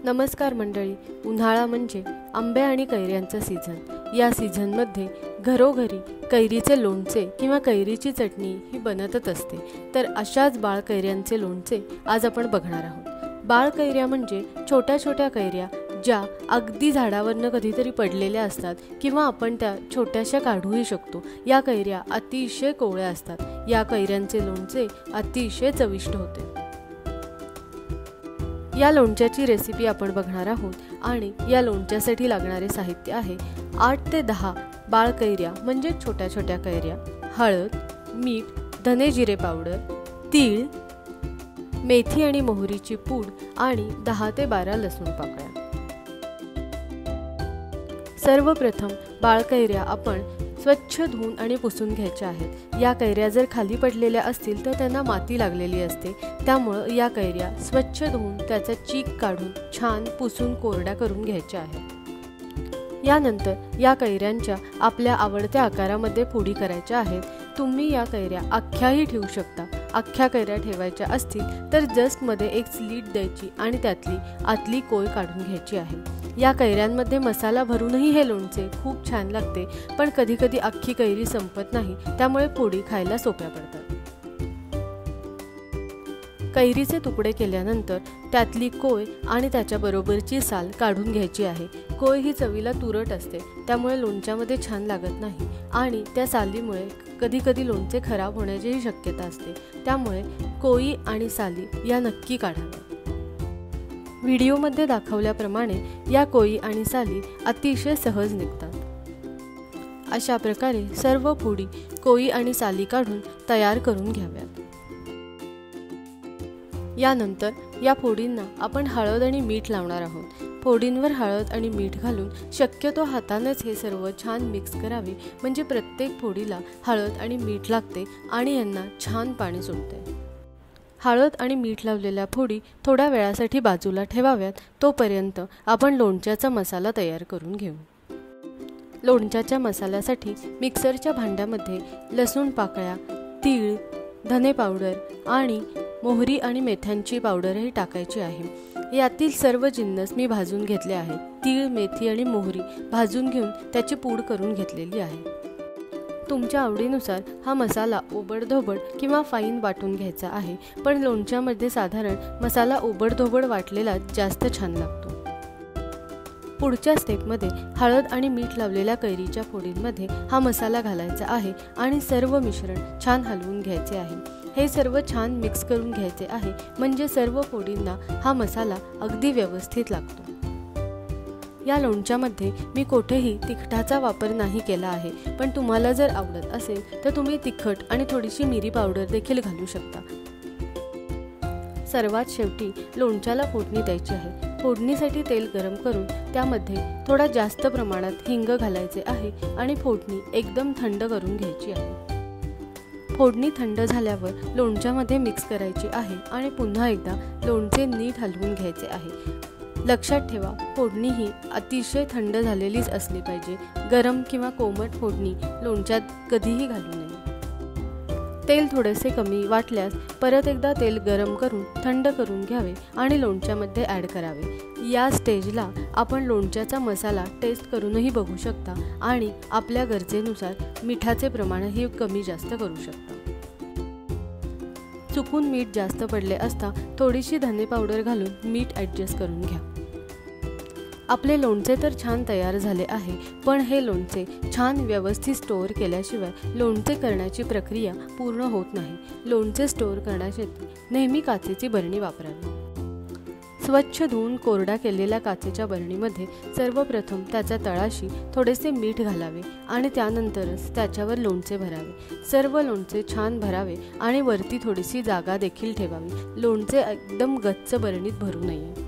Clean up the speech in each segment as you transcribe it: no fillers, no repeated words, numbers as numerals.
नमस्कार मंडळी, उन्हाळा म्हणजे आंबे आणि कैऱ्यांचा सीझन। या सीझनमध्ये घरोघरी कैरीचे लोणचे किंवा कैरीची चटणी ही बनतच असते। तर अशाच बाळ कैऱ्यांचे लोणचे आज आपण बघणार आहोत। बाळ कैऱ्या म्हणजे छोट्या छोट्या कैऱ्या ज्या अगदी झाडावरनं कधीतरी पडलेल्या असतात किंवा आपण त्या छोट्याशा काढूही शकतो। या कैऱ्या अतिशय कोवळ्या असतात। या कैऱ्यांचे लोणचे अतिशय चविष्ट होते। या लोणच्याची रेसिपी आपण बघणार आहोत आणि या लोणच्यासाठी लागणारे साहित्य आहे 8 ते 10 बाळ कैऱ्या म्हणजे छोट्या छोट्या कैऱ्या, हळद, मीठ, धने जिरे पावडर, तीळ, मेथी आणि मोहरीची पूड आणि 10 ते 12 लसूण पाकळ्या। सर्वप्रथम बाळ कैऱ्या आपण स्वच्छ धुवून आणि पुसून घ्यायच्या आहेत। या कैऱ्या जर खाली पडलेल्या असतील तर त्यांना माती लागलेली असते, त्यामुळे या कैऱ्या स्वच्छ धुवून त्याचा चीक काढून छान पुसून कोरड्या करून घ्यायच्या आहेत। यानंतर या कैऱ्यांच्या आपल्या आवडत्या आकारामध्ये फोडी करायच्या आहेत। तुम्ही या कैऱ्या अख्ख्याही ठेवू शकता। अख्ख्या कैऱ्या ठेवायच्या असतील तर जस्ट मध्ये एक स्लीट द्यायची आणि त्यातली आतली कोय काढून घ्यायची आहे। या कैऱ्यांमध्ये मसाला भरूनही हे लोणचे खूप छान लागते, पण कधी कधी अख्खी कैरी संपत नाही, त्यामुळे फोडी खायला सोप्या पडतात। कैरीचे तुकडे केल्यानंतर त्यातली कोय आणि त्याच्या बरोबरची साल काढून घ्यायची आहे। कोय ही चवीला तुरट असते, त्यामुळे लोणच्यामध्ये छान लागत नाही आणि त्या सालीमुळे कधी कधी लोणचे खराब होण्याचीही शक्यता असते, त्यामुळे कोई आणि साली या नक्की काढाव्या। व्हिडिओमध्ये दाखवल्याप्रमाणे या कोई आणि साली अतिशय सहज निघतात। अशा प्रकारे सर्व फोडी कोई आणि साली काढून तयार करून घ्याव्यात। यानंतर या फोडींना आपण हळद आणि मीठ लावणार आहोत। फोडींवर हळद आणि मीठ घालून शक्यतो हातानेच हे सर्व छान मिक्स करावे, म्हणजे प्रत्येक फोडीला हळद आणि मीठ लागते आणि यांना छान पाणी सुटते। हळद आणि मीठ लावलेल्या फोडी थोड्या वेळासाठी बाजूला ठेवाव्यात, तोपर्यंत आपण लोणच्याचा मसाला तयार करून घेऊ। लोणच्याच्या मसाल्यासाठी मिक्सरच्या भांड्यामध्ये लसूण पाकळ्या, तीळ, धने पावडर आणि मोहरी आणि मेथ्यांची पावडरही टाकायची आहे। यातील सर्व जिन्नस मी भाजून घेतले आहेत। तीळ, मेथी आणि मोहरी भाजून घेऊन त्याची पूड करून घेतलेली आहे। तुमच्या आवडीनुसार हा मसाला ओबडधोबड किंवा फाईन वाटून घ्यायचा आहे, पण लोणच्यामध्ये साधारण मसाला ओबडधोबड वाटलेला जास्त छान लागतो। पुढच्या स्टेपमध्ये हळद आणि मीठ लावलेल्या कैरीच्या फोडींमध्ये हा मसाला घालायचा आहे आणि सर्व मिश्रण छान हलवून घ्यायचे आहे। हे सर्व छान मिक्स करून घ्यायचे आहे, म्हणजे सर्व फोडींना हा मसाला अगदी व्यवस्थित लागतो। या लोणच्यामध्ये मी कोठेही तिखटाचा वापर नाही केला आहे, पण तुम्हाला जर आवडत असेल तर तुम्ही तिखट आणि थोडीशी मिरी पावडर देखील घालू शकता। सर्वात शेवटी लोणच्याला फोडणी द्यायची आहे। फोडणीसाठी तेल गरम करून त्यामध्ये थोडा जास्त प्रमाणात हिंग घालायचे आहे आणि फोडणी एकदम थंड करून घ्यायची आहे। फोडणी थंड झाल्यावर लोणच्यामध्ये मिक्स करायची आहे आणि पुन्हा एकदा लोणचे नीट हलवून घ्यायचे आहे। लक्षात ठेवा, फोडणी ही अतिशय थंड झालेलीच असली पाहिजे। गरम किंवा कोमट फोडणी लोणच्यात कधीही घालू नये। तेल थोडेसे कमी वाटल्यास परत एकदा तेल गरम करून थंड करून घ्यावे आणि लोणच्यामध्ये ॲड करावे। या स्टेजला आपण लोणच्याचा मसाला टेस्ट करूनही बघू शकता आणि आपल्या गरजेनुसार मिठाचे प्रमाणही कमी जास्त करू शकता। चुकून मीठ जास्त पडले असता थोडीशी धने पावडर घालून मीठ ॲडजस्ट करून घ्या। आपले लोणचे तर छान तयार झाले आहे, पण हे लोणचे छान व्यवस्थित स्टोअर केल्याशिवाय लोणचे करण्याची प्रक्रिया पूर्ण होत नाही। लोणचे स्टोअर करण्यासाठी नेहमी काचेची बरणी वापरावी। स्वच्छ धुवून कोरडा केलेल्या काचेच्या बरणीमध्ये सर्वप्रथम त्याच्या तळाशी थोडेसे मीठ घालावे आणि त्यानंतरच त्याच्यावर लोणचे भरावे। सर्व लोणचे छान भरावे आणि वरती थोडीशी जागा देखील ठेवावी। लोणचे एकदम गच्च बरणीत भरू नये।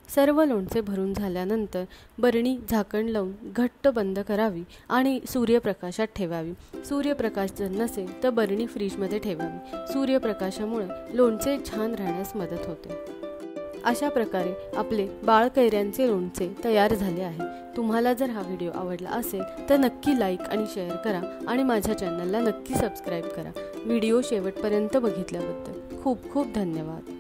सर्व लोणचे भरून झाल्यानंतर बरणी झाकण लावून घट्ट बंद करावी आणि सूर्यप्रकाशात ठेवावी। सूर्यप्रकाश जर नसेल तर बरणी फ्रीजमध्ये ठेवावी। सूर्यप्रकाशामुळे लोणचे छान राहण्यास मदत होते। अशा प्रकारे आपले बाळ कैऱ्यांचे लोणचे तयार झाले आहे। तुम्हाला जर हा व्हिडिओ आवडला असेल तर नक्की लाईक आणि शेअर करा आणि माझ्या चॅनलला नक्की सबस्क्राईब करा। व्हिडिओ शेवटपर्यंत बघितल्याबद्दल खूप खूप धन्यवाद।